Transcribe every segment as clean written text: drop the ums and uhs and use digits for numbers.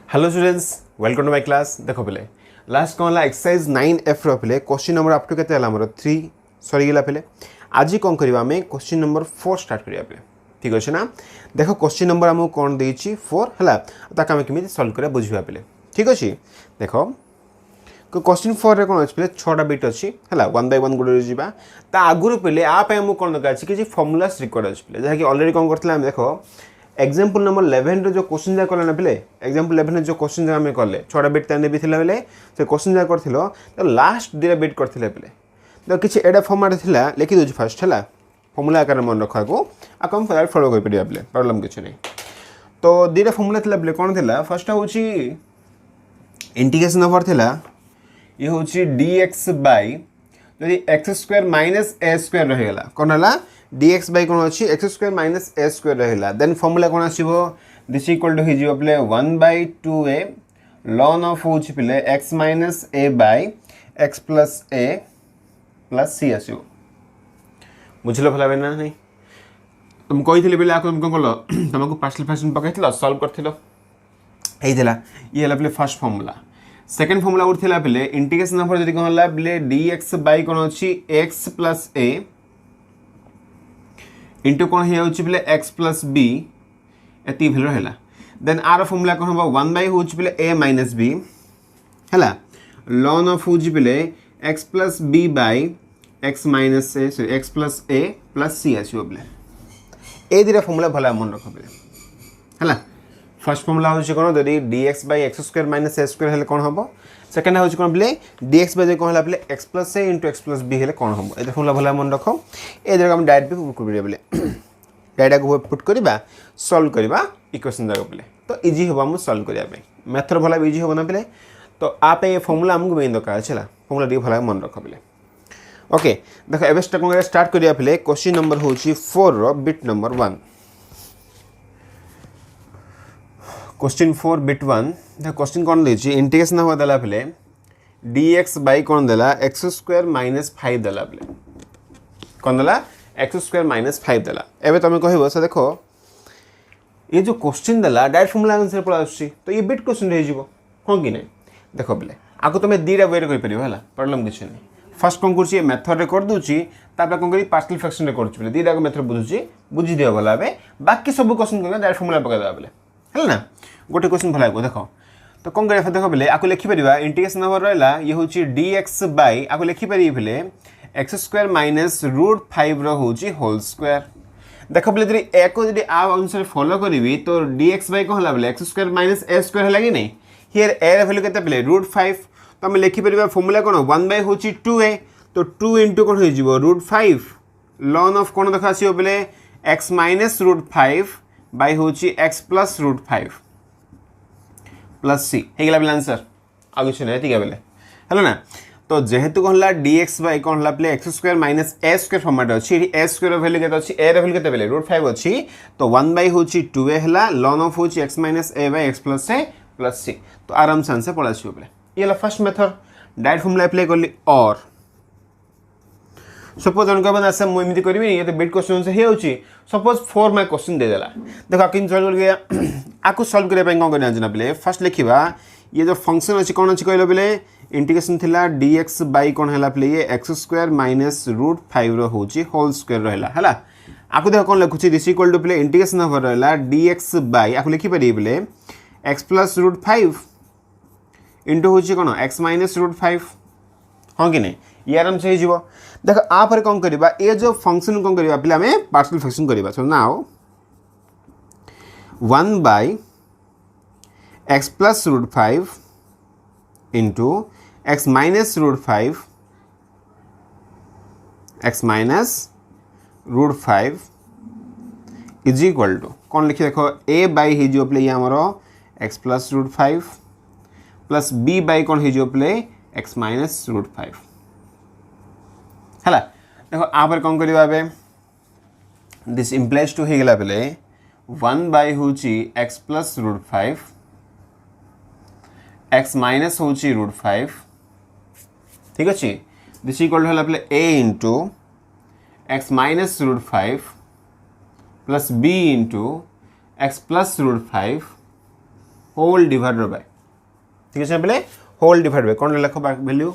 Hello students, welcome to my class. देखो पे last कौन एक्सरसाइज 9F रे क्वेश्चन नंबर अप टू केते हमर 3 सरी गेला पे आज कौन करबा हमें क्वेश्चन नंबर 4 स्टार्ट करिया पे। ठीक अछि ना। देखो क्वेश्चन नंबर हमको कौन देछि 4 हला ताका हम केमिति सॉल्व करिया बुझिबा पे। ठीक अछि। देखो क्वेश्चन 4 रे कोन अछि पे 6टा बिट अछि हला 1 बाय 1 गुडे जिबा ता आगुरु पे आ पे हम कोन दका अछि कि फॉर्मूलास रिकॉर्ड अछि पे जहा कि ऑलरेडी कोन करथला हम देखो एग्जांपल नंबर 11 रे जो क्वेश्चन जा कले ना पिले एग्जांपल 11 रे जो क्वेश्चन जा हमें कले 6टा बिट ताने भी थिला बेले से क्वेश्चन जा करथिलो तो लास्ट दिरा बिट करथिले पिले तो किछि एडा फॉर्मेट थिला लिखि दोछि फर्स्ट हला फॉर्मूला आकार मन रखा को आ कम फॉर फॉलो कर पिया पिले प्रॉब्लम किछि नै। तो दिरा फॉर्मूला थिला पिले कोन थिला फर्स्ट होछि इंटीग्रेशन ओवर थिला ये होछि dx बाय यदि x² माइनस a² रहेला कोन हला dx बाय कोन अछि x² माइनस a² रहेला देन फॉर्मूला कोन आसीबो दिस इक्वल टू हि जिवो प्ले 1 बाय 2a ln ऑफ होछि प्ले x minus a by x plus a plus c आसीबो बुझलो भला बेना नै तुम कहिथिले बेले आको तुम कोन तुमको पार्शियल फ्रैक्शन पकाइथिलो सॉल्व करथिलो एई देला ये हला play first formula. Second formula उठला बेले इंटीग्रेशन नंबर जदी कोन हला बेले dx बाय कोन अछि x प्लस a इंटू कोन हे होछि बेले x प्लस b एती भेल रहला देन आर फॉर्मूला कोन होबा 1 बाय होछि बेले a माइनस b हला ln ऑफ होछि बेले x plus b by x minus a sorry x plus a plus c आछियो बेले ए दिरा फॉर्मूला भला मन रखो बेले हला फर्स्ट फॉर्मूला होछि कोन यदि dx bye x² minus a² हेले कोन हबो सेकंड होछि कोन बेले dx बाय कोन हला बेले x plus a into x plus b हेले कोन हबो ए फॉर्मूला भला मन रखो ए जगह हम डायरेक्ट भी पुट करिया बेले डायरेक्ट को पुट करबा सॉल्व करबा इक्वेशन जगह बेले तो इजी होबा हम सॉल्व करिया पे मेथड भला इजी होबा ना बेले तो आ पे ये फॉर्मूला हमको बेन दरकार छला फॉर्मूला दी भला मन रखो बेले ओके। देखो एबे स्टार्ट करिया बेले क्वेश्चन नंबर होछि 4 रो बिट नंबर 1 क्वेश्चन 4 बिट 1 द क्वेश्चन कौन देछि इंटीग्रेशन हो देला पले dx बाय कौन देला x² माइनस 5 देला पले कौन देला x² माइनस 5 देला एबे तमे कहबो से देखो ये जो क्वेश्चन देला डायरेक्ट फॉर्मूला आंसर पड़ा आछि तो ये बिट क्वेश्चन रह जिवो हो कि नै देखो पले आको तमे दीरा वेट कर परियो हला प्रॉब्लम किछ नै फर्स्ट कोन करछि मेथड रे कर दोछि तापर कोन करी पार्शियल फ्रैक्शन रे करछि पले दीरा को मेथड बुझुछि बुझि दियो भला बे बाकी सब क्वेश्चन को डायरेक्ट फॉर्मूला पका देबा पले है ना गोटे क्वेश्चन भला को देखो तो कौन करिया देखो बेले आको लिखि परिबा इंटीग्रेशन नंबर रहला ये होची dx बाय आको लिखि परिबे बेले x² माइनस √5 रो होची होल स्क्वायर देखो बेले जदी a को जदी आ अनुसार फॉलो करिवि तो dx बाय को हला बेले x² माइनस a² हला कि नै हियर a रे वैल्यू केते बेले √5 तो हम लिखि परिबा फार्मूला कोन 1 बाय होची 2a तो 2 इनटू कोन हो जिवो √5 ln ऑफ कोन देखा आसीओ बेले x माइनस √5 बाय होची x प्लस √5 प्लस c हे गेला बेले आंसर आगु छ नै ठीक बेले हेलो ना तो जेहेतु कोनला dx बाय कोन हला play x² minus a² format अछि a² वैल्यू केते अछि a रे वैल्यू केते बेले √5 अछि तो 1 बाय होची 2a हला ln ऑफ होची x minus a by x plus a plus c तो आराम से आंसर पड़ा छी बेले ये हला first method direct formula apply करली और सपोज अनका बना से मु इमिति करबी ये तो बिट क्वेश्चन से हे होची सपोज 4 मार्क क्वेश्चन दे देला देखो आकिन सॉल्व कर गया आको सॉल्व करे पे कोन करना जना बेले फर्स्ट लिखिबा ये जो फंक्शन अछि कोन अछि कहलो बेले इंटीग्रेशन थिला dx बाय कोन हला प्ले ये x² माइनस √5 रो होची होल स्क्वायर रहला हला आको देखो कोन लिखुची this equal to play integration over रहला dx बाय आको लिखि परि बेले x प्लस √5 इनटू होची कोन x माइनस √5 हां कि नै ये आराम से हिजिवो देखो आ पर कोन करबा ए जो फंक्शन कोन करबा पहिले हमें पार्शियल फ्रैक्शन करबा so now 1 by x plus √5 into x minus √5 x minus √5 is equal to कोन लिखि देखो a बाय हिजिवो पहिले हमरो x plus √5 plus b by कोन हिजिवो पहिले x माइनस √5 हला देखो आ पर कोन करबा बे दिस इंप्लाइज टू हे गेला बेले 1 बाय होची x प्लस √5 x माइनस होची √5 ठीक अछि दिस इक्वल हला बेले a into x minus √5 plus b into x plus √5 whole divided by ठीक है पे होल डिवाइड बाय कौन लिख वैल्यू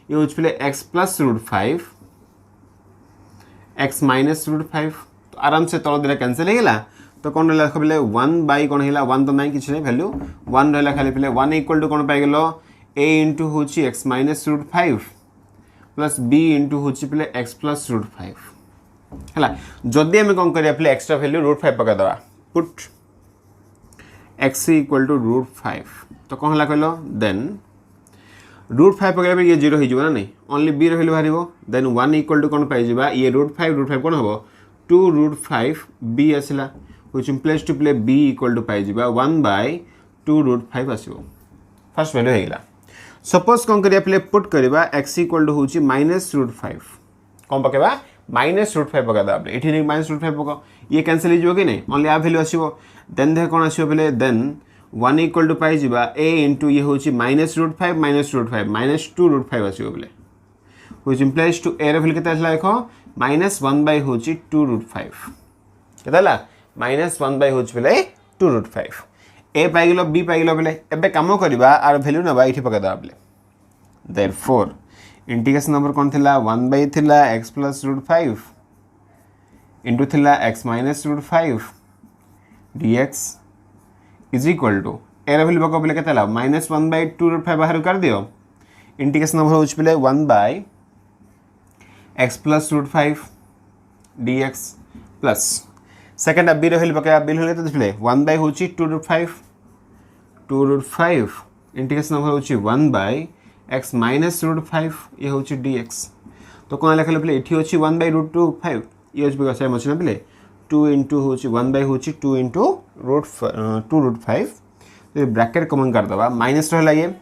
ये हूँ पे x plus root 5 x minus root 5 तो आराम से तल दिला कैंसिल होगा तो कौन रहा पे 1 बाय कौन है 1 तो ना कि वैल्यू 1 रहा खाली पे 1 इक्वल टू कौन पाइल ए इंटू हूँ x minus root 5 plus B into हूँ पे एक्स प्लस रूट 5 है जदि आम कौन करें एक्सट्रा वैल्यू रूट 5 पकईदे put x equal to root 5 तो कौन है कहल देन रूट 5 पकड़ ये 0 हो ना नहीं ओनली बी रही बाहर देन 1 इक्वल टू कौन पाइबा ये रूट 5 कौन हम 2 रूट 5 बी आसला which implies to play b equal to पाइबा 1 by 2 रूट 5 आसो फर्स्ट वैल्यू होगा सपोज कौन करिया प्ले पुट करवा x इक्वल टू होची माइनस रूट 5 कौन पकेबा माइनस रूट 5 पका आपने एठी नहीं माइनस रूट 5 पका ये कैंसिल हो कि नहीं ओनली आ वैल्यू आसो देन देख कौन आसो बोले देन 1 इक्वल टू पाइबा a इंटू ये होची माइनस रूट 5 माइनस 2 रूट 5 आसो बोले which implies to a रे वैल्यू केते आसला देखो माइनस 1 बाय होची 2 रूट 5 केताला माइनस 1 बाय होची बोले 2 रूट 5 ए पाइगलो बी पाइगलो बोले एबे काम करबा आर वैल्यू नबा इठी पका दा बोले देयरफॉर इंटीग्रेशन नंबर कौन थिला 1 बाय थिला x प्लस रूट 5 इंटू थिला x minus root 5 dx is equal to ए रे वैल्यू पका बोले केताला माइनस 1 बाय 2 रूट 5 बाहर कर दियो इंटीग्रेशन नंबर होची बोले 1 by x plus root 5 dx plus second B रही पकड़ा बी रही तो 1 बाय हूँ 2 रूट 5 इंटीग्रेशन नंबर हूँ 1 बाय एक्स माइनस रूट 5 ये हूँ dx तो कौन लिखा पे ये अच्छी 1 बाय रूट 2 5 ये हूँ सेम अच्छे ना पे 2 इंटू हूँ 1 बाय हूँ 2 इंटू टू रूट 5 तो ब्रैकेट कमन करदे माइनस रहा ये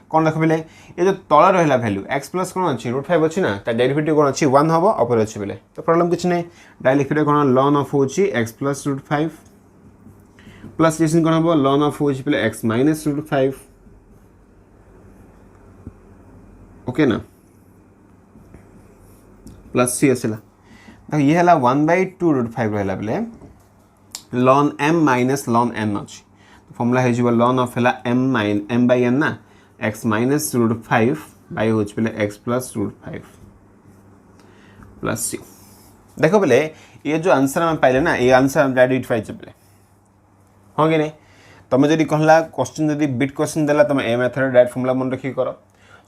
कौन देख पे ये जो तल रहा वैल्यू एक्स प्लस कौन अच्छी रूट 5 अच्छी ना डेरिवेटिव कौन अच्छी 1 हम अपर अच्छी पे तो प्रॉब्लम किसी नहीं डायरेक्ट लिखिए कौन लॉन ऑफ हूँ एक्स प्लस रूट 5 प्लस ये कौन हम लॉन ऑफ हूँ पे एक्स माइनस रूट 5 ओके ना प्लस सी आसला देखो ये है 1 बाय 2 रूट 5 रहा पे ln M minus ln N अच्छी फॉर्मूला हो लॉन ऑफ है एम बाय एन ना x माइनस रूट 5 बाय हूँ पे x plus root 5 plus C देखो बोले ये जो आंसर हम पाइले ना ये आंसर डायरेक्ट पाइचे बोले हाँ कि नहीं तुम जब कहला क्वेश्चन जब बिट क्वेश्चन देला तुम ए मेथड डायरेक्ट फॉर्मूला मन रखी कर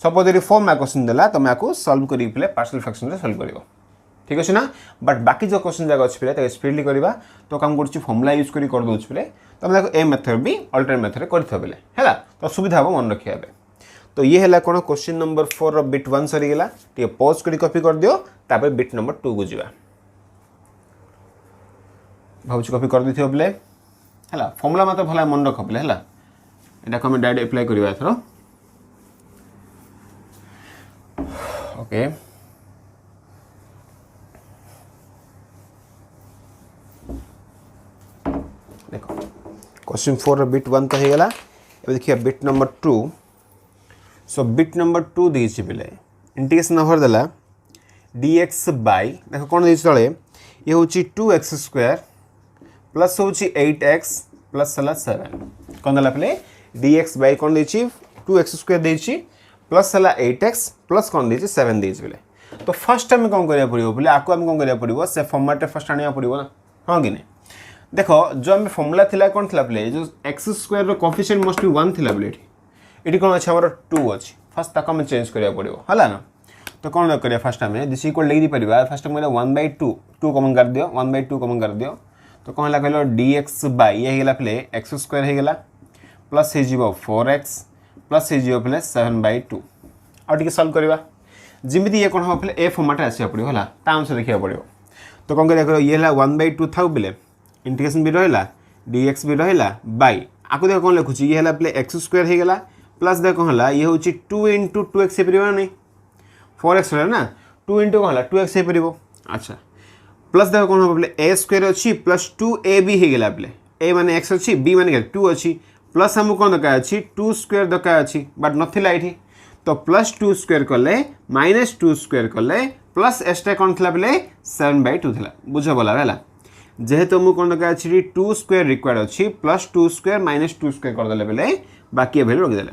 सपोज यदि 4 मार्क क्वेश्चन देला तुम आपको सॉल्व करी पे पार्शियल फ्रैक्शन रे सॉल्व करिवो ठीक अछि ना बट बाकी जो क्वेश्चन जगह अछि पे स्पीडली करबा तो काम करछि फॉर्मूला यूज करी कर दोछ पे तुम देखो ए मेथड भी अल्टरनेट मेथड करथो बेले हैला तो सुविधा हो मन रखिया बे तो ये है कौन क्वेश्चन नंबर 4 बिट 1 सरीगला टे पॉज करी कॉपी कर दियो तापर बिट नंबर 2 को जीवा भाउच कॉपी कर दिथियो बेले हैला फॉर्मूला मत भला मन रख बेले हैला एटा को हम डायरेक्ट अप्लाई करबा एथरो ओके देखो क्वेश्चन 4 बिट 1 तो हेगला अब देखिए बिट नंबर 2 सो बिट नंबर 2 देछि बेले इंटीग्रेशन नंबर देला dx बाय देखो कोन देछि तळे ये होछि 2x स्क्वायर प्लस होछि 8x प्लस 7 कोन देला पे dx बाय कोन देछि 2x स्क्वायर देछि प्लस 8x प्लस कोन देछि 7 देछि बेले तो फर्स्ट टाइम कोन करिया पड़िबो बोले आको हम कोन करिया पड़िबो से फॉर्मेट फर्स्ट आनिया पड़िबो ना हां कि नहीं देखो जो हम फॉर्मूला थिला कोन थिला प्ले जो x स्क्वायर रो कोएफिशिएंट मस्ट बी 1 थिला प्ले एटी कौन अच्छे हमारा 2 अच्छी फर्स्ट तक हमें चेंज करिया पड़िबो हला ना तो कौन करिया फर्स्ट टाइम दिस इक्वल लिख दी परिबा फर्स्ट टाइम 1 बाय 2 कॉमन कर दियो 1 बाय 2 कॉमन कर दियो तो कौन ला कहलो dx बाय ये हेला प्ले x स्क्वायर हेगला प्लस हे जीवो 4x प्लस हे जीवो प्ले 7 बाय 2 और टिके सॉल्व करबा जिमिति ये कौन हो प्ले ए फॉर्मेट आसिया पड़िबो हला ता अनुसार देखिया पड़िबो तो कौन करिया करो ये हेला 1 बाय 2 थाउ बेले इंटीग्रेशन भी रहला dx भी रहला बाय आको देखो कौन लिखुची ये हेला प्ले x स्क्वायर हेगला प्लस देखो हला ये होची 2 इंटू 2x परिबो नहीं 4x है ना 2 इंटू कौन हला 2x हे परिबो अच्छा प्लस देखो कौन हो बोले a स्क्वायर अच्छी प्लस 2ab हे गेला बोले a माने x अच्छी b माने 2 अच्छी प्लस हम कौन दरकार अच्छी 2 स्क्वायर दरकार अच्छी बट नथिला एठी तो प्लस 2 स्क्वायर करले माइनस 2 स्क्वायर करले प्लस एक्स्ट्रा कौन थिला बोले 7/2 थिला बुझ बोला हैला जेहेतु आमको कौन दरकार अच्छी 2 स्क्वायर रिक्वायर्ड अच्छी प्लस 2 स्क्वायर माइनस 2 स्क्वायर करदे बेले बाकी वैल्यू रखिदेले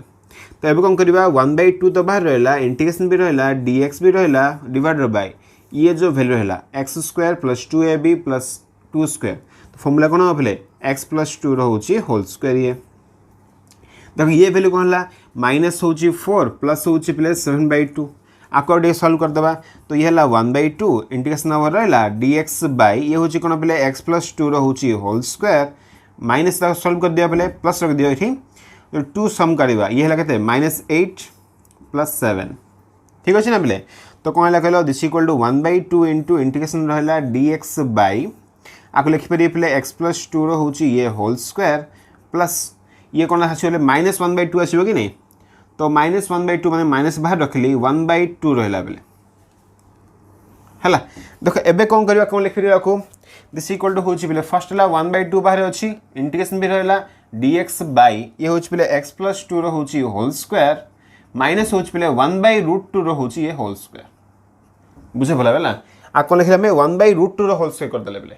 तो ये कौन करवा 1/2 तो बाहर रहा इंटीग्रेशन भी रहा dx भी रहा डिवाइडेड बाय ये जो वैल्यू है x square plus 2ab plus 2 square तो फॉर्मूला कौन हम पे एक्स प्लस 2 रोचे होल स्क्वायर ये देखो ये वैल्यू कौन है माइनस हो 4 प्लस हो 7/2 आपको टे सल्व करदे तो ये 1/2 इंटीग्रेशन रहा dx बाय ये हूँ कौन पे एक्स प्लस 2 रोचे होल स्क्वायर माइनस सल्व कर दिया पे प्लस रख दिया ये तो 2 सम करवा ये है कहते -8 + 7 ठीक अच्छे ना पे तो कौन है कह this equal to 1/2 into integration रहा dx बाय आपको लिखिपारे पे एक्स प्लस 2 रोचे ये होल स्क्वायर प्लस ये कौन आसो -1/2 आसो कि नहीं तो -1/2 मैंने माइनस बाहर रखिली 1/2 रहा बेले है देख एबे कौन करवा कौन लिखिपारे आपको दिस इक्वल टू हूँ पे फर्स्ट है 1/2 बाहर अच्छी इंटीग्रेशन भी रहा dx बाय ये हूँ पे एक्स प्लस 2 रोचे होल स्क्वायर माइनस हूँ पे 1/√2 रोचे ये होल स्क्वायर बुझे भला बेला आ कौन लिखा 1/√2 होल स्क्वायर करदे बेले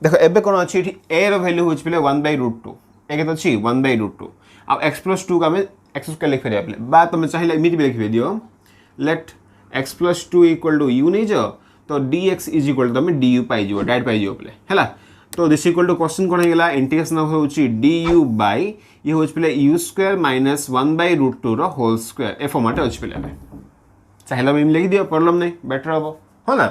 देखो एबे कौन अच्छी ए वैल्यू हूँ पे 1/√2 एक अच्छी 1/√2 अब एक्स प्लस 2 का हमें एक्स स्क्वायर लिख पारे पे बा तुम चाहिए इमिट भी लिखिए दियो let x plus 2 equal to you नहीं जाओ तो dx इज इक्वल टू तुम du पाई डायरेक्ट पाई पे है तो दिस इक्वल टू क्वेश्चन कौन होगा इंटीग्रेशन होची du बाय ये हूँ पे u square minus 1/√2 whole square ए फॉर्मेट अच्छे पे चाहिए इम लिखि दियो प्रॉब्लम नहीं बेटर हम है ना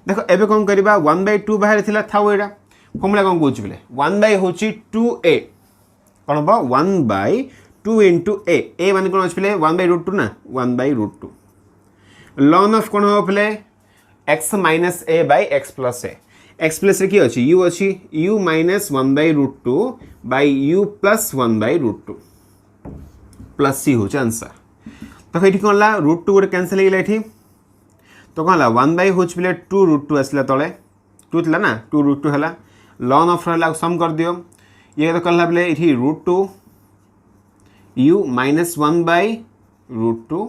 देखो एबे कौन करवा 1/2 बाहर था था यहाँ फॉर्मूला कौन कौन पे 1 हूँ 2a कौन हम 1/2 इंटू ए मान कौन अच्छे 1/√2 ना 1/√2 लॉन ऑफ कौन हम पे x minus a by x plus a x plus रे कि अच्छी यू अच्छी u minus 1/√2 by u plus 1/√2 plus c हूँ आंसर तो ये कौन है √2 गोटे कैनसल हो गला तो कौन है 1 हूँ पे 2√2 आसला तले 2 थी ना 2√2 है लॉन ऑफ रहा सम कर दियो ये तो कल पे ये √2 u माइनस 1/√2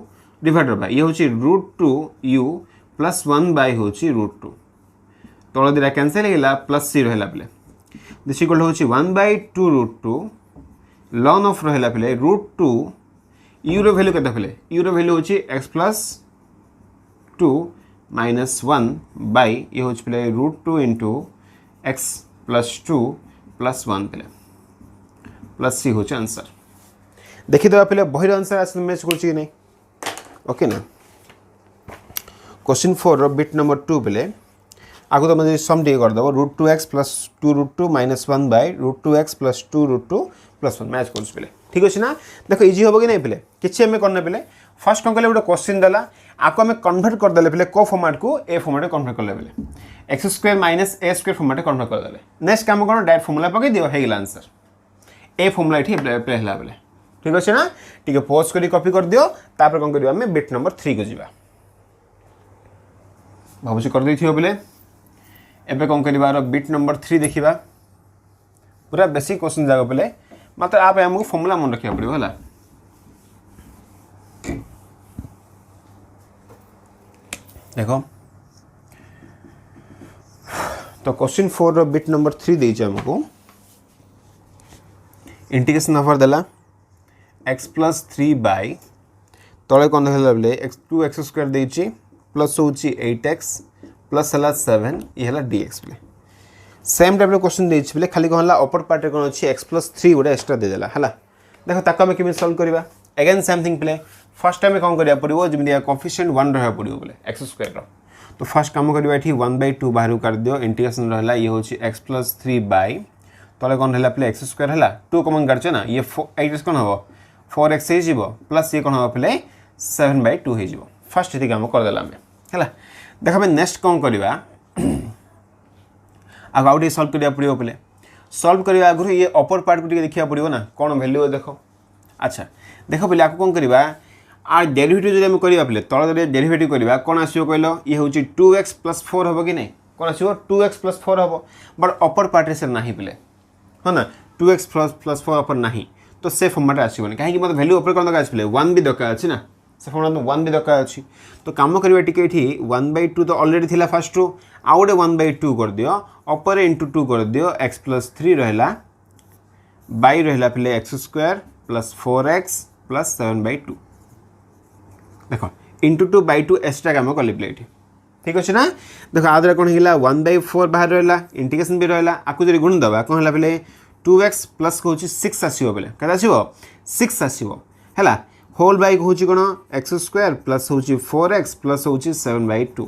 डिवाइडेड बाय ये हूँ √2 u प्लस 1 हूँ √2 तल दिटा कैनसल होगा प्लस सी रहा पे दिस इक्वल हूँ 1/2√2 लॉन ऑफ रहा पे √2 u रो वैल्यू केते पे u रो वैल्यू हूँ एक्स प्लस 2 माइनस 1 बाय ये हूँ पे √2 इंटू एक्स प्लस 2 प्लस 1 पे प्लस सी हूँ आंसर देखीदे पे बही आंसर आस मैच कर नहीं ओके ना क्वेश्चन 4 बिट नंबर 2 पे आगे तुम सम टे करदेव √2x plus 2√2 minus 1 by √2x plus 2√2 plus 1 match कर ठीक अच्छे ना देख इजी हम कि नहीं पे किसी आम करने पे फर्स्ट कौन कले गोटे क्वेश्चन देला आपको आम कन्वर्ट करदे पे को फॉर्मेट को ए फॉर्मेट कन्वर्ट करले पे एक्स स्क्वायर माइनस ए स्क्वायर फॉर्मेट कन्वर्ट करदे नेक्स्ट काम कौन डायरेक्ट फॉर्मूला पकई दियो हो गला आंसर ए फॉर्मूला ये अप्लाई है बेले ठीक अच्छे ना टी पोज कर कॉपी कर दियो तापर कौन करवा आम बिट नंबर 3 को जीवा भावुँ कर दी बोले एबे कौन कर बिट नंबर 3 देखा पूरा बेसिक क्वेश्चन जाग पे मात्र आप आमको फॉर्मूला मन रखा पड़ो है देखो तो क्वेश्चन 4 बिट नंबर 3 देइछ हमको इंटीग्रेशन ऑफ देला x प्लस 3 बाय तले कौन देखा बोले 2x स्क्वायर देइछि प्लस हूँ 8x प्लस है 7 ये है dx पे सेम टाइप क्वेश्चन देइछि बोले खाली कौन अपर पार्ट कौन अच्छी x प्लस 3 गोटे एक्सट्रा देदेला है देखो ताको आम केमी सल्व करवा अगेन सेम थिंग पे फर्स्ट टाइम कौन करा पड़ो जमी कोफिशिएंट 1 रहा पड़ो बोले एक्स स्क्वायर तो फर्स्ट काम करवा ये 1/2 बाहर कर दियो इंटीग्रेशन रहा ये हूँ x प्लस 3 बाय तले कौन है पे एक्स स्क्वायर है 2 कमन काटछ ना ये 8 कौन हम 4x हो प्लस ये कौन हम पे 7/2 हो फर्स्ट ये कम करदेला है देख नेक्स्ट कौन करवा आगे सल्व करा पड़ो पे सल्व करने आगु ये अपर पार्ट को देखा पड़ो ना कौन वैल्यू देख अच्छा देख पे आपको कौन करवा आ डेरिवेटिव जो करवा पे तल डेरिवेटिव करवा कौन आसो कहल ये हूँ 2x प्लस 4 हम कि नहीं कौन आसो 2x प्लस 4 हम बट अपर पार्ट से ना पे है ना 2x प्लस 4 अपर ना तो से फॉर्मेट आसोनी कहीं मतलब वैल्यू अपर कौन दरकार पे 1 भी दरकार अच्छे ना से फॉर्मुला 1 भी दरकार अच्छी तो कम करिया टिके एठी 1/2 तो ऑलरेडी थिला फर्स्ट रू आउ गोटे 1/2 कर दियो अपर इंटू 2 कर दियो x + 3 रहला बाई रहला पिले x² + 4x + 7/2 देखो इंटू 2/2 एक्स्ट्रा काम कले पिले एठी ठीक अच्छे ना देखो आदर कौन है 1/4 बाहर रहा इंटीग्रेशन भी रहा आपको जो गुण दबा कौन है पे 2x प्लस कौन 6 आसो बोले क्या आसो 6 आसो है होल बाई हूँ कौन x² प्लस हूँ 4x प्लस हूँ 7/2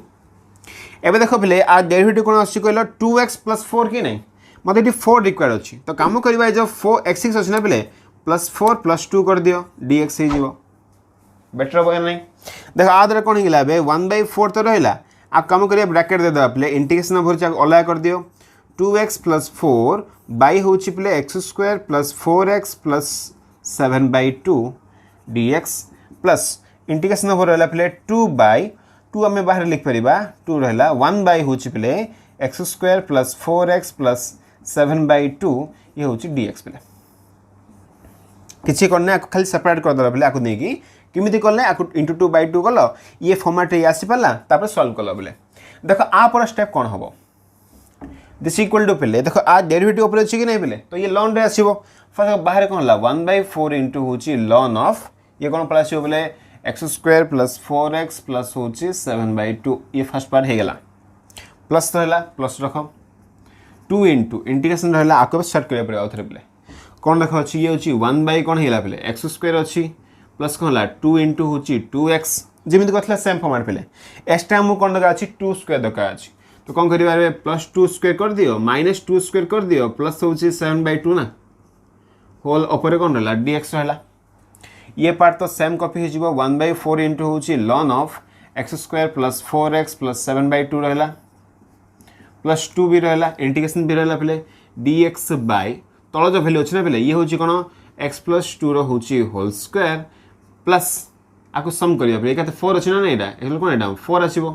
एवं देख पे आ डेरिवेटिव कौन आस कहल 2x + 4 कि नहीं मतलब ये 4 रिक्वायर अच्छी तो कम करवा जो 4x6 अच्छे ना पे +4 + 2 कर दियो dx हो बेटर हम नहीं देख आदर कौन है 1/4 तो रहा आप कम करिए ब्रैकेट दे दे पे इंटीग्रेशन भर अलग कर दियो 2x + 4 बाई हूँ पे x² + 4x + 7/2 dx plus integration भर रहा पे 2/2 आम बाहर लिखिपर 2 रहा 1 बाई हूँ पे x² + 4x + 7/2 ये हूँ dx पे किसी करना खाली सेपरेट करदे पे आपको नहीं किमिति कले इंटू 2/2 कल ये फॉर्मेट ये आसीपारा तापर सॉल्व कल बोले देख आपर स्टेप कौन हम दिस इक्वल टू पे देख आ डेरिवेटिव ऊपर अच्छी कि नहीं पे तो ये लॉन रे आसीबो फर्स्ट बाहर कौन है 1/4 इंटू हूँ लॉन ऑफ ये कौन पड़ा आसीबो बोले x² + 4x + हूँ 7/2 ये फर्स्ट पार्ट हो गला प्लस रहा प्लस रख 2 इंटू इंटीग्रेशन रहा आपको स्टार्ट करिया पड़े आउथरे पे कौन देख अच्छी ये हूँ 1 बाई कौन है पे x² अच्छी प्लस कौन है 2 इंटू हूँ 2x जमी कहला सेम फॉर्मेट पे एक्सट्रा आमको कौन दरकार अच्छी 2² दरकार अच्छी तो कौन करेंगे +2² कर दियो -2² कर दियो प्लस हूँ 7/2 ना होल अपर कौन रहा dx रहा ये पार्ट तो सेम कॉपी हो 1/4 इंटू हूँ लॉन ऑफ x² + 4x + 7/2 रहा +2 भी रहा इंटीग्रेशन भी रहा पे dx बाय तल जो वैल्यू अच्छे ना पे ये हूँ कौन x + 2 हूँ होल स्क्वायर प्लस आपको सम करिया पे 4 अच्छे ना यहाँ कौन यहाँ 4 आसो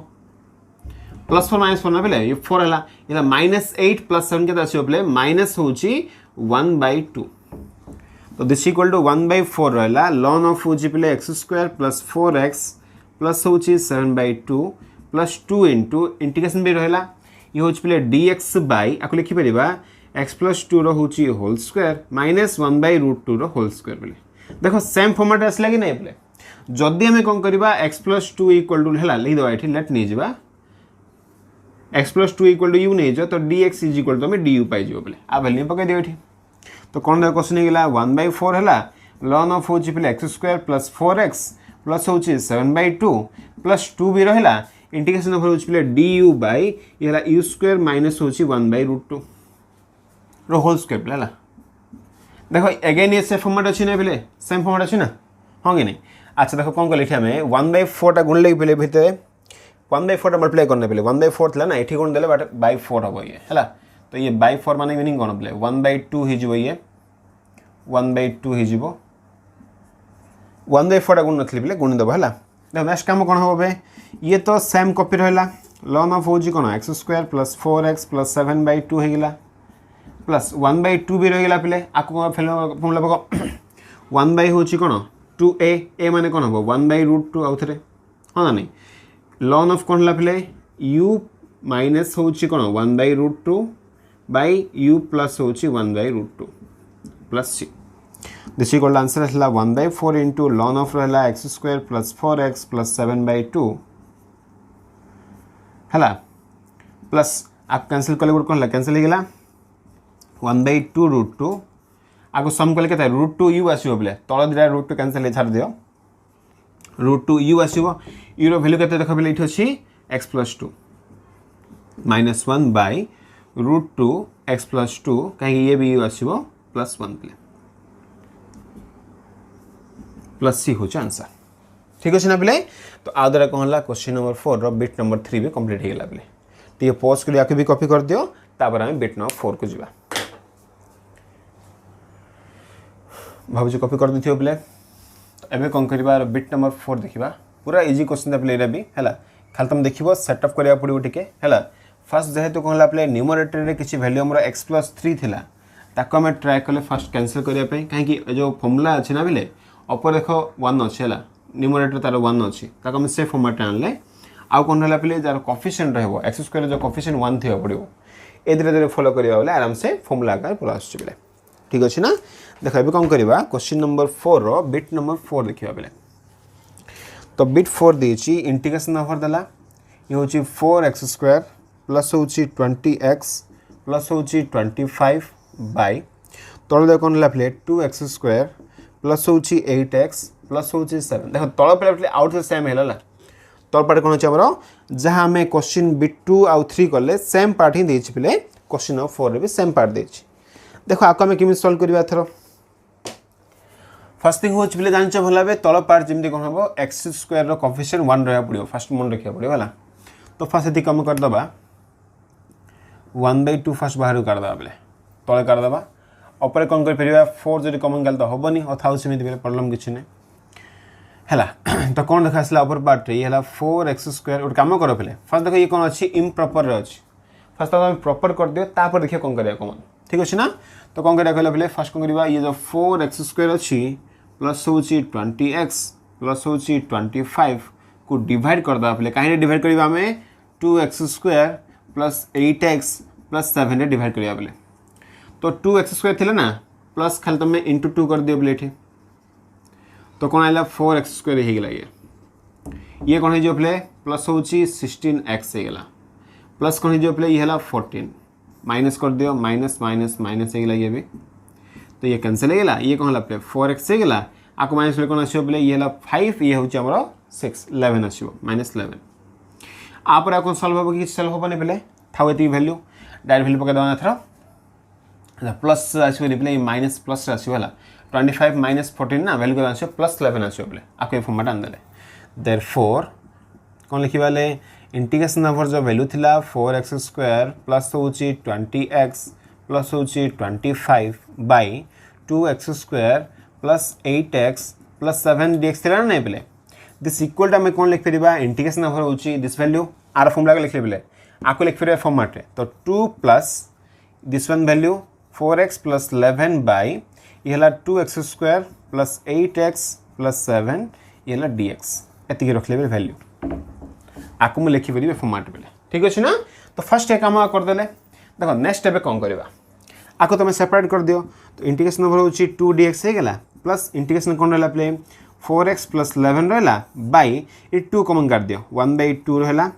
+4 -4 ना पे ये 4 है ये -8 + 7 के आसो पे माइनस हूँ 1/2 तो दिस इक्वल टू 1/4 रहा लॉन ऑफ हूँ पे x² + 4x प्लस हूँ 7/2 प्लस 2 इंटू इंटीग्रेशन भी रहा ये हूँ पे dx बाय आपको लिखिपर x + 2 हूँ होल स्क्वायर -1/√2 होल स्क्वायर बोले देखो सेम फॉर्मेट आसला कि नहीं पे जदि आम कौन करवा x + 2 इक्वल टू है लिखिदेवा ये लेट नहीं जावा x + 2 इक्वल टू यू नहीं जाओ तो dx = तो आम du पाई बोले आ वैल्यू पकड़ दियो ये तो कौन देखो क्वेश्चन है 1/4 है लॉन ऑफ हूँ पे x² + 4x प्लस हूँ 7/2 प्लस 2 भी रहा इंटीग्रेशन हूँ पे du बाय ये u² माइनस हूँ 1/√2 होल स्क्वायर पे देखो एगेन ये से फॉर्मेट अच्छी ना पे सेम फॉर्मेट अच्छी ना हाँ कि नहीं अच्छा देखो कौन को लिखे आम 1/4 गुण लगे पे भितर 1/4 मल्टीप्लाई करने पे 1/4 था ना ये गुण देले बट बाय 4 हम ये है तो ये बाय 4 मान मीनिंग कौन पे 1/2 हो ये 1/2 हो 1/4 गुण नी पे गुणी दब है देखो नेक्स्ट काम कौन हम पे ये तो सेम कॉपी रहा लॉन ऑफ हूँ कौन x² + 4x + 7/2 होगा प्लस 1/2 भी रहीगला पे आपको फॉर्मुला पक 1 हूँ कौन 2a माने कौन हम 1/√2 आउ थे हाँ ना नहीं लॉन ऑफ कौन है पे u माइनस हूँ कौन 1/√2 बाय u प्लस हूँ 1/√2 plus c this equal answer है 1/4 इंटू लॉन ऑफ रहा x² + 4x + 7/2 है प्लस आप कैंसिल कले गोटे कौन कैंसिल होगा 1/2√2 आपको सम कले के √2u आसो पे तल दिटा √2 कैंसिल छाड़ दियो √2u आसो यूर भैल्यू के देख पे ये अच्छी x + 2 -1 बाय √2 x + 2 कहीं ये भी u आसो +1 पे प्लस c हूँ आंसर ठीक अच्छे ना पे तो आ द्वारा कौन है क्वेश्चन नंबर 4 बिट नंबर 3 भी कंप्लीट होगा पे टे पॉज कर आके भी कॉपी कर दियो तापर आम बिट नंबर 4 को जावा भावुँ कॉपी कर दी पे तो एवं कौन कर बिट नंबर 4 देखा पूरा इजी क्वेश्चन पे ये भी है खाली तुम देख सेटअप करा पड़ो टे है फास्ट जेहेतु कौन है पे न्यूमरेटर किसी वैल्यू आम x + 3 थी ताको आम ट्राए कले फास्ट कैंसिल करने कहीं जो फॉर्मूला अच्छे ना पे अपर देख 1 अच्छे है न्यूमरेटर तार 1 अच्छी आम से फॉर्मेट आनले आउ कौन रहा पे जार कोफिशिएंट रहा एक्स स्क्वायर जो कोफिशिएंट 1 थी पड़ो ए धीरे फॉलो करवा बेले आराम से फॉर्मूला आकार पड़ा आसुचे बेले ठीक अच्छे ना देख ए कौन करवा क्वेश्चन नंबर 4 रो बिट नंबर 4 देखा बेले तो बिट 4 देछि इंटीग्रेशन नंबर देला ये होची 4x स्क्वायर प्लस होची 20x प्लस होची 25 बाय तल दे कौन लाफले 2x स्क्वायर प्लस होची 8x प्लस होची 7 देखो तल पे आउट से सेम हैला तल पार्ट कौन अच्छे जहाँ आम क्वेश्चन बिट 2 आउ 3 कले सेम पार्ट ही देछि पे क्वेश्चन नंबर 4 रे भी सेम पार्ट देछि देखो आपको आम केमी सॉल्व करबा थरो फर्स्ट थिंग होच पे जानछ भला बे तल पार्ट जेमती कोन हबो x स्क्वायर रो कोफिशिएंट 1 रहया पड़ियो फर्स्ट मन रखिया पड़ियो वाला तो फर्स्ट एति कम कर दबा 1/2 फर्स्ट बाहर कर दबा बेले तले कर दबा ऊपर कोन कर परिबा 4 जदी कॉमन गल तो हबनी अथाउ सेमिति बेले प्रॉब्लम किछ नै हैला तो कोन देखा असला ऊपर पार्ट रे हैला 4x स्क्वायर और काम करो पहले फर्स्ट देखो ये कोन अछि इम्प्रॉपर रे अछि फर्स्ट तो हम प्रॉपर कर दियो तापर देखियो कोन करिया कॉमन ठीक अछि ना तो कोन करिया कहले पहले फर्स्ट कोन करबा ये जो 4x स्क्वायर अछि प्लस होची 20x प्लस होची 25 को डिवाइड कर दा पहले काहे डिवाइड करबा हमें 2x square plus 8x plus 7 रे डिवाइड करबा पहले तो 2x स्क्वायर थिला ना प्लस खाली तुम इंटू 2 कर दियो पहले तो कौन आइला 4x स्क्वायर हो गला ये कौन हो पहले प्लस होची 16x हो गला प्लस कौन हो पहले ये हला 14 माइनस कर दियो माइनस माइनस माइनस हो गला ये भी तो ये कैंसिल हो गला ये कौन हला पहले 4x हो गला आपको माइनस कौन आसो पहले ये हला 5 ये होची हमरो 6 11 आसो माइनस 11 आप कौन सॉल्व हो कि सॉल्व होबने पहले थाउ एती वैल्यू डायरेक्ट वैल्यू पका दवा थरा प्लस आसो पहले माइनस प्लस आसो हला 25 माइनस 14 ना वैल्यू आसो प्लस 11 आसो पहले आपको फॉर्मेट आन देले देयरफॉर कौन लिखिबा ले इंटीग्रेशन ओवर जो वैल्यू थिला 4x स्क्वायर प्लस होची 20x प्लस होची 25 by 2x square plus 8x plus 7 dx थिला ना पहले दिस इक्वल टू हमें कौन लिख परिबा इंटीग्रेशन ओवर होची दिस वैल्यू आर फॉर्मूला लिख लेबले आपको लिख परिबा फॉर्मेट रे तो 2 plus this one value 4x plus 11 by ये हला 2x square plus 8x plus 7 ये हला dx एति रख लेबे वैल्यू आपको मुझे लिखी पारे फॉर्मेट बेले ठीक अच्छे ना तो फर्स्ट एक काम कर देले देखो नेक्स्ट स्टेप कौन करवा आपको तुम सेपरेट कर दियो तो इंटीग्रेशन ओवर होची 2 dx हो गला प्लस इंटीग्रेशन कौन रहला प्ले 4x प्लस 11 रहला बाय ये 2 कॉमन कर दियो 1/2 रहला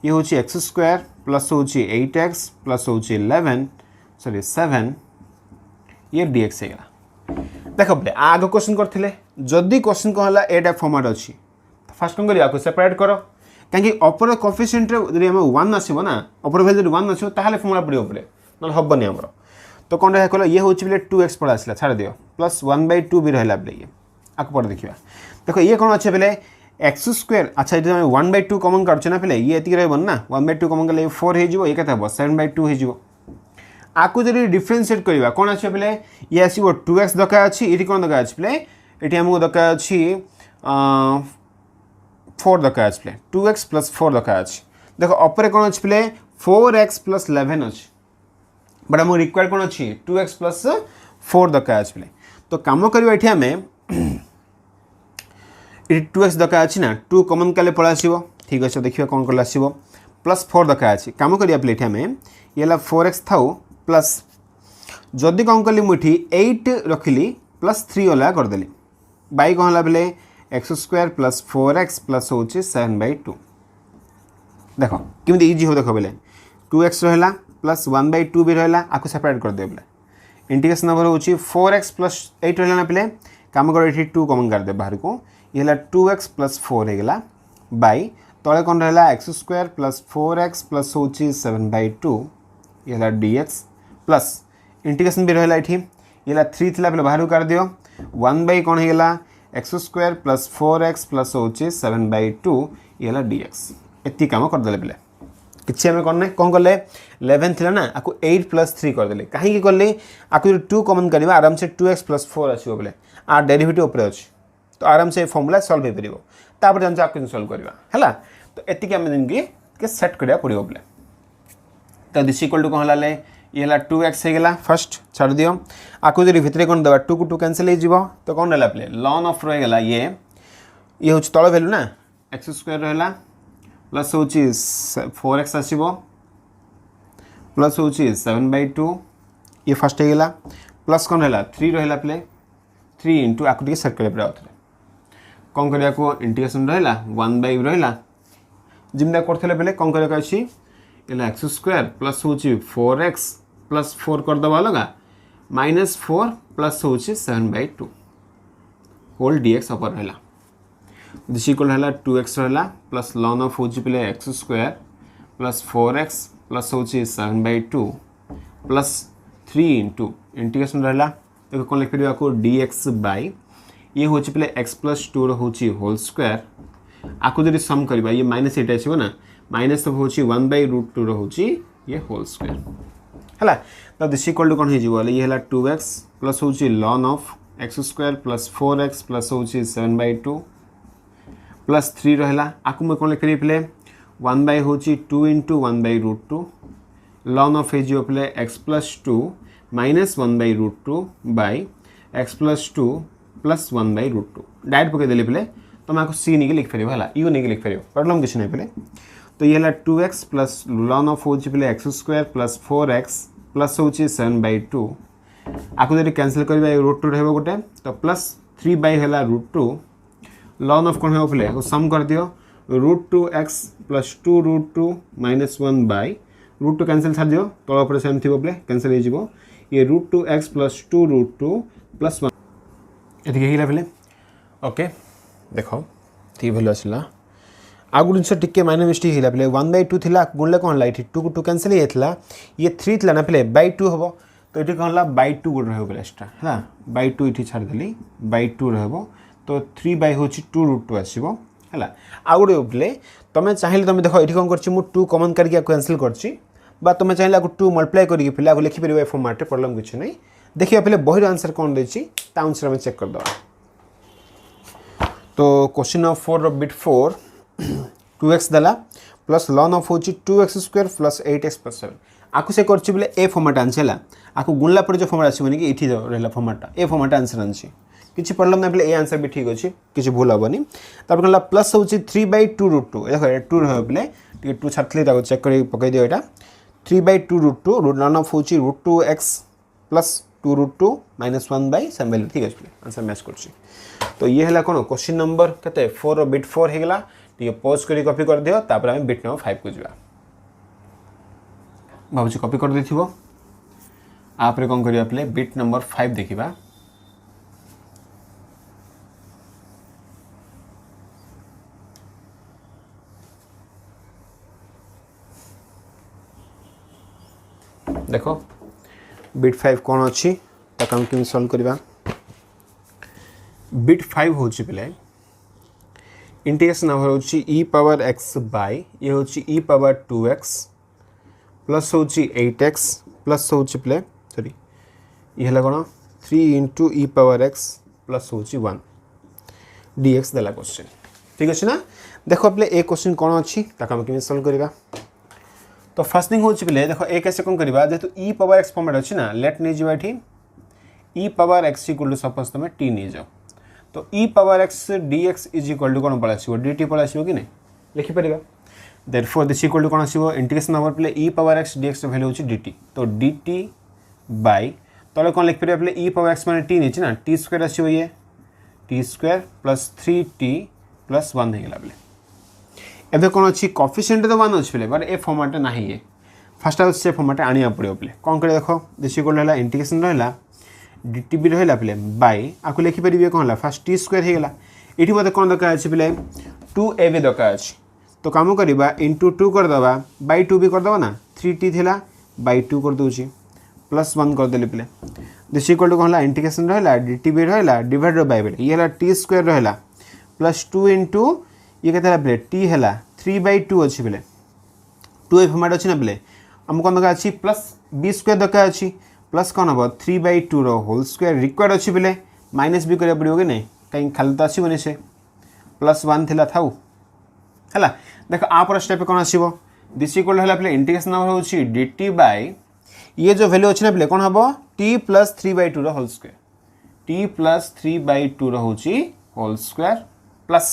ये होची x स्क्वायर प्लस होची 8x प्लस होची 11 सॉरी 7 ये dx हो गला देखो प्ले आगे क्वेश्चन करथिले जदी क्वेश्चन को हला ए टाइप फॉर्मेट अछि तो फर्स्ट कौन करिया आपको सेपरेट करो कहीं अपर कोफिशिएंट रे आम 1 आसो ना अपर वैल्यू 1 आसो ताहले फॉर्मूला पड़ो पड़े ना हबनी हमर तो कौन रहा कहला ये होची बेले 2x पड़ा आसला छाड़ दियो प्लस 1/2 भी रहला बेले ये आक पर देखिबा देखो ये कौन अच्छे बेले x स्क्वायर अच्छा ये हम 1/2 कॉमन करछ ना पहले ये एति रहबन ना 1/2 कॉमन करले 4 हे जिवो ये कथा हो 7/2 हे जिवो आकु जरी डिफरेंशिएट करबा कौन अच्छे बेले ये आसीबो 2x दका अछि एठी कौन दका अछि बेले एठी हमको दका अछि 4 दका अछि प्ले 2x प्लस 4 दका अछि देखो ऊपर कौन अछि प्ले 4x प्लस 11 अछि बट हम रिक्वायर्ड कौन अछि 2x प्लस 4 दका अछि प्ले तो काम करबा एठी हमें एठी 2x दका अछि ना 2 कॉमन काले पळा आसीबो ठीक अछि देखिबा कौन करला आसीबो प्लस 4 दका अछि काम करबा प्ले एठी हमें येला 4x थाउ प्लस जदी कौन करली मुठी 8 रखिली प्लस 3 वाला कर देली बाई कौन हला बेले x square plus 4x plus होची 7/2 देखो किमिति इजी हो देखो बेले 2x रहला प्लस 1/2 भी रहला आको सेपरेट कर दे बेले इंटीग्रेशन ओवर होची 4x प्लस 8 रहला ना बेले काम कर एठी 2 कॉमन कर दे बाहर को ये हला 2x प्लस 4 हे गेला बाई तळे कोन रहला x square plus 4x plus होची 7/2 ये हला dx प्लस इंटीग्रेशन भी रहला एठी ये हला 3 थिला बेले बाहर कर दियो 1 कोन हे गेला x square plus 4x plus होची 7/2 ये हला dx एति काम कर देले बेले किछि हमें करने कौन करले 11 थिला ना आको 8 प्लस 3 कर देले काहे की करले आको 2 कॉमन करबा आराम से 2x प्लस 4 आसीबो बेले आ डेरिवेटिव ऊपर अछि तो आराम से फॉर्मूला सॉल्व हे परिबो तापर जान आपको सॉल्व करबा हैला तो एति के हम जिंदगी के सेट करिया पड़िबो बेले तो दिस इक्वल टू कहला ले ये हला 2x हे गेला फर्स्ट छाड़ दियो आको जरी भितरे कोन दबा 2 को 2 कैंसिल हे जिवो तो कोन रहला प्ले ln ऑफ रह गेला ये ये हूँ तल भैल्यू ना एक्स स्क्वायर रहा प्लस हूँ 4x आसो प्लस हूँ 7/2 ये फास्ट होगा प्लस कौन रहा 3 रहा प्ले 3 इंटू आपको सेट करें आउे कौन करने को इंटीग्रेशन रहा 1/, रहा जिमटा करते बेले कौन करने अच्छी एक्स स्क्वायर प्लस हूँ 4x प्लस 4 करदे अलग -4 प्लस हूँ 7/2 होल dx अपर रहा दिस इक्वल रहा 2x रहा प्लस लॉन ऑफ हूँ पे x square plus 4x plus हूँ 7/2 प्लस 3 इंटू इंटीग्रेशन रहा देखो कौन लिखिपर आपको dx बाय ये हूँ पे x प्लस 2 हूँ होल स्क्वायर आपको जब सम करवा ये माइनस एट आसो ना माइनस हूँ 1/√2 हूँ ये होल स्क्वायर है तो दिस इक्वल टू कौन हो ये है 2x प्लस हूँ lawn of x square plus 4x plus हूँ 7/2 प्लस 3 रहा आपको मुझे कौन लिखी पे 1/ हूँ 2 इंटू 1/√2 लॉन ऑफ पे x plus 2 minus 1/√2 by x plus 2 plus 1/√2 direct पकईदे पे तुम आपको सी नहीं लिखिपर है यू नहीं लिखिपर प्रॉब्लम किसी नहीं पे तो ये है 2x प्लस लॉन ऑफ हूँ पे x square plus 4x plus हूँ 7/2 आपको जब कैंसल कर √2 रहा गोटे तो प्लस 3/है √2 लॉन ऑफ कौन हो पे सम कर दियो √2x प्लस 2√2 माइनस 1/√2 कैंसल छाड़ दियो तल पर सेम थी पे कैंसल हो ये √2x प्लस 2√2 प्लस 1 ये पे ओके देख ये भैल्यू आसला आउ गोटे जिन टी माइनर मिस्टेक होगा पे 1/2 थी गुणले कौन है 2 टू कैंसल होता ये 3 थी ना पे 2 हम तो ये कौन है 2 गोटे रहा एक्सट्रा है 2 ये छाड़देली 2 रहा तो 3 हूँ 2√2 आसो है आउ गोटे पे तुम चाहिए तुम देख ये कौन कर 2 कमन करके कैंसल कर तुम चाहिए 2 मल्टीप्लाई करके पे लिखिपर ए फॉर्मेट प्रॉब्लम किसी ना देखिए पे बही आंसर कौन देती आंसर आम चेक करदे तो क्वेश्चन नंबर 4 बिट 4 2x देला प्लस लॉन ऑफ हूँ 2x square plus 8x plus 7 आपको से कर ए फॉर्मेट आंसर है आपको गुणला पर जो फॉर्मेट आसो कि ये रहा फॉर्मेटा ए फॉर्मेट आंसर आनी किसी प्रॉब्लम ना पे ए आंसर भी ठीक अच्छे किसी भूल हेनी तापर कौन प्लस हूँ 3/2√2 देख 2 रहा पे 2 छाड़ी चेक कर पकई दियो यहाँ 3/2√2 लॉन ऑफ हूँ √2x प्लस 2√2 माइनस 1/7 ठीक अच्छे आंसर मैच कर तो ये है कौन क्वेश्चन नंबर के 4 बिट 4 होगा टे पॉज कर कॉपी कर दियो तापर आम बिट नंबर 5 को जावा भावुँ कॉपी कर देथिबो आपरे कौन करिया पे बिट नंबर 5 देखिबा देखो बिट 5 कौन अच्छी ताकि केमी सॉल्व करवा बिट 5 हूँ पे इंटीग्रेशन हूँ e पावर x बाय ये हूँ e पावर 2x प्लस हूँ 8x प्लस हूँ पे सॉरी ये है कौन 3 into e power x plus हूँ 1 dx देला क्वेश्चन ठीक अच्छे ना देख पे ए क्वेश्चन कौन अच्छी ताकि केमी सॉल्व करवा तो फर्स्ट थिंग हूँ पे देख ए कैसे कौन करवा जेहेतु e पावर x फॉर्मेट अच्छी ना लेट नहीं जावा e power x equal to suppose तुम t नहीं जाओ तो e power x dx is equal to कौन पड़ा dt पड़ा कि नहीं लिखिपर देयरफॉर दिस इक्वल टू कौन आसो इंटीग्रेशन नंबर पे e power x dx value हूँ dt तो dt बाय तले कौन लिखिपर पे e पावर x मैंने t नहीं ना टी स्क्वायर आसो ये T square plus 3t plus 1 होगा पे एवं कौन अच्छी कॉफिशिएंट तो 1 अच्छे बट ए फॉर्मेट ना ये फास्ट से फॉर्मेट आने पड़ो पे कौन कर देख दिस इक्वल रहा इंटीग्रेशन रहा dt भी रहा पे बाय आपको लिखिपर कौन है फास्ट टी स्क्वायर होगा ये मतलब कौन दरकार अच्छे पे 2a भी दरकार अच्छे तो कम करवा इंटू 2 करदे बाय 2 भी करदे ना 3t थी बाय 2 कर दूसरी प्लस 1 करदे पे दिस इक्वल टू कौन है इंटीग्रेशन रहा dt भी रहा डिवाइड बाय पे ये है टी स्क्वायर रहा प्लस 2 इंटू ये कहते पे टी है 3/2 अच्छी पे 2 फॉर्मेट अच्छी ना पे आम कौन दरकार अच्छी प्लस b स्क्वायर दरकार अच्छी प्लस कौन हम 3/2 होल स्क्वायर रिक्वायर्ड अच्छी पे माइनस भी करा पड़ो कि नहीं कहीं खाली तो आसबनी से प्लस 1 थी थाउ है देख आपर स्टेप कौन आसो दिस इक्वल है पे इंटीग्रेशन नंबर हूँ dt बाय ये जो वैल्यू अच्छे ना पे कौन हम t plus 3/2 whole square t plus 3/2 हूँ होल स्क्वायर प्लस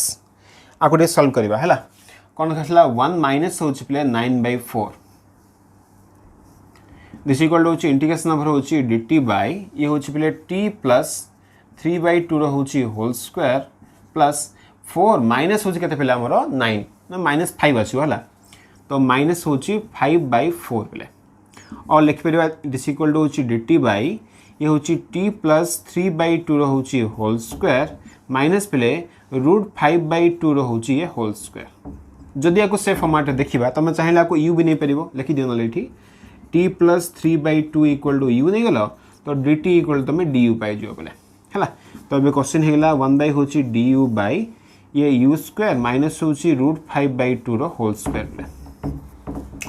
आपको टे सॉल्व करबा हैला कोन खसला 1 माइनस होची प्ले 9/4 दिस इक्वल टू होची इंटीग्रेशन ओवर होची dt बाय ये होची प्ले t प्लस 3/2 रो होची होल स्क्वायर प्लस 4 माइनस होची केते प्ले हमरो 9 ना माइनस 5 आछो हैला तो माइनस होची 5/4 प्ले और लिख परिबा दिस इक्वल टू होची dt बाय ये होची t प्लस 3/2 रो होची होल स्क्वायर माइनस प्ले √5/2 रो होची ये होल स्क्वायर जदि आपको से फॉर्मेट देखिबा तमे चाहिला को u भी नहीं परिबो लिखि दियो न लेठी t plus 3/2 equal to u नहीं गलो तो dt इक्वल तमे du पाई जियो बोले हैला तो अब क्वेश्चन हेला 1 होची du बाय ये u स्क्वायर माइनस होची √5/2 रो होल स्क्वायर बोले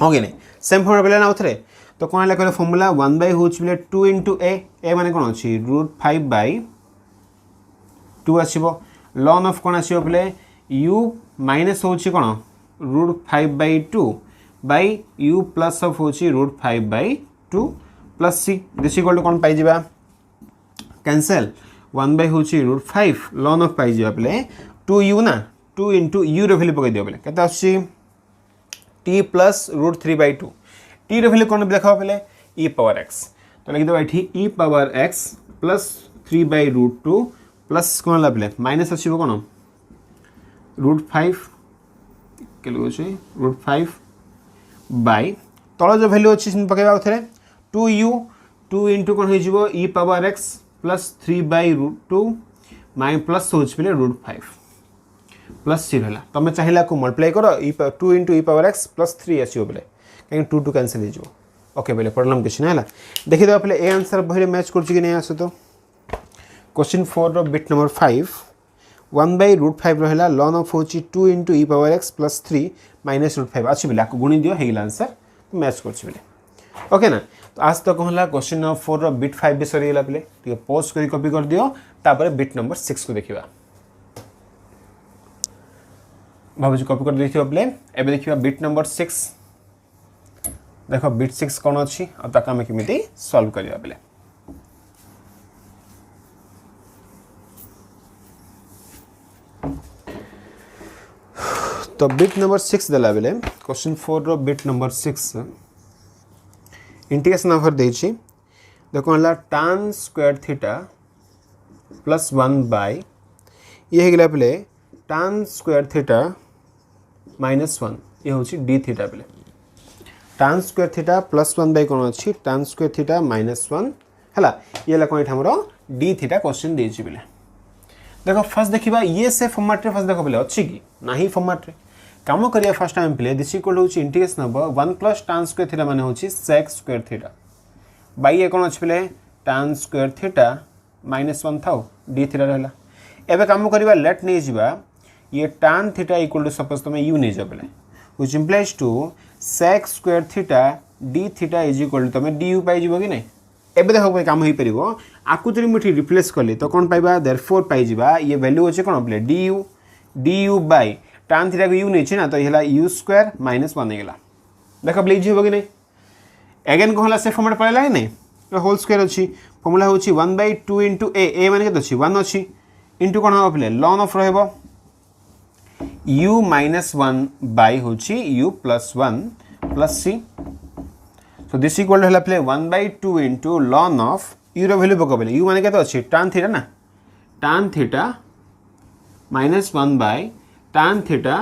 ओके नहीं सेम फॉर्मूला बोले ना उथरे तो कोन लेकर फॉर्मूला 1 होची बोले 2 * a माने कोन अछि √5/2 आसीबो लॉन ऑफ कोन आसीबो बोले u माइनस होची कोन √5/2 बाय u प्लस ऑफ होची √5/2 plus c this equal to कोन पाई जिबा कैंसिल 1 होची √5 लॉन ऑफ पाई जिबा बोले 2u ना 2 * u रो वैल्यू पके दियो बोले केता आसी t प्लस √3/2 t रो वैल्यू कोन देखा बोले e पावर x तो लिख दो एठी e power x plus 3/√2 plus कोन ला बोले माइनस आसीबो कोन √5 के लोग छै √5 बाय तळ जो वैल्यू अछि सिन पकेबा उथरे 2u 2 * कोन होई जिवो e पावर x प्लस 3/√2 माइ प्लस होछ पले √5 प्लस c रहला तमे चाहिला को मल्टीप्लाई करो 2 * e पावर x प्लस 3 आसीबो बले कहीं 2 2 कैंसिल हो जिवो ओके बले प्रॉब्लम किछ ना हला देखि दो पले ए आंसर बहिरे मैच करछि कि नै आसो तो क्वेश्चन 4 रो बिट नंबर 5 1/√5 रहला लॉन ऑफ होची 2 * e power x plus 3 minus √5 अछि बिला को गुणी दियो हेला आंसर मैच करछि बिले ओके ना तो आज तक होला क्वेश्चन नंबर 4 रो बिट 5 भी सरी गेला बिले ठीक पॉज करी कॉपी कर दियो तापर बिट नंबर 6 को देखिबा भाबुजी कॉपी कर देखियो बिले एबे देखिबा बिट नंबर 6 देखो बिट 6 कोन अछि आ ताका हम केमिति सॉल्व करिया बिले तो बिट नंबर 6 देला बेले क्वेश्चन 4 रो बिट नंबर 6 इंटीग्रेशन ओवर देछि देखो हला tan square theta plus 1 by ये हे गेला बेले tan स्क्वायर थीटा माइनस 1 ये होछि d थीटा बेले tan square theta plus 1 by कोन अछि tan स्क्वायर थीटा माइनस 1 हला ये ला कोन हमरो d थीटा क्वेश्चन देछि बेले देखो फर्स्ट देखिबा ये से फॉर्मेट रे फर्स्ट देखो बेले अछि कि नाही फॉर्मेट रे काम करिया first time play this equal होची integration over 1 plus tan square theta माने होची sec स्क्वायर थीटा बाय ये कोन अछि play tan square theta minus 1 थाउ d थीटा रहला एबे काम करिबा लेट नै जिबा ये tan theta equal to suppose तमे u नै जबले which implies to sec square theta d theta is equal to तमे du पाइ जिवो कि नै एबे देखो काम होई परिबो आकु जरी मुठी रिप्लेस करले तो कोन पाइबा देयरफॉर पाइ जिबा ये वैल्यू होचे कोन play du by tan theta को u नै छै ना तो हेला u स्क्वायर माइनस 1 गेला देखो प्ले जी हो कि नै अगेन को हला से फॉर्मेट पळला कि नै तो होल स्क्वायर अछि फॉर्मूला होछि 1/2 * a माने केत अछि 1 अछि इनटू कोन हो प्ले लॉन ऑफ रहबो u - 1 बाय होछि u + 1 + c so this equal to hela play 1/2 into ln of u रो वैल्यू पकबले u माने केत अछि tan थीटा ना tan theta minus 1 by tan theta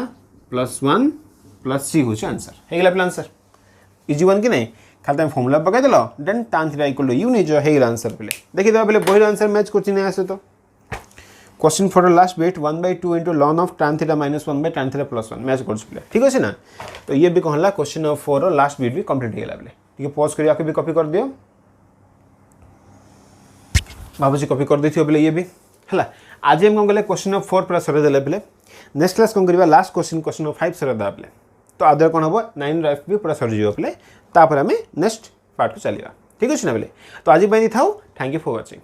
plus 1 plus c होछि आंसर हे गेला आंसर इजी वन कि नै खाली हम फार्मूला पकाइ देलो then tan theta equal to u नै जो हे गेला आंसर पले देखि दबा पले पहिलो आंसर मैच करछि नै आसे तो question for the last bit 1/2 into ln of tan theta minus 1 by tan theta plus 1 match करछि पले ठीक अछि ना तो ये भी कहला क्वेश्चन नंबर 4 रो लास्ट बिट भी कंप्लीट हे गेला पले ठीक है पॉज करिया के भी कॉपी कर दियो बाबूजी कॉपी कर देथियो पले ये भी हला आज हम गले क्वेश्चन नंबर 4 पूरा सरे देले पले नेक्स्ट क्लास कोन करबा लास्ट क्वेश्चन नंबर 5 सरे दा पले तो आदर कोन हबो 9 राइफ भी पूरा सर जियो पले तापर हमें नेक्स्ट पार्ट को चलिबा ठीक अछि ना पले तो आज पई थाउ थैंक यू फॉर वाचिंग।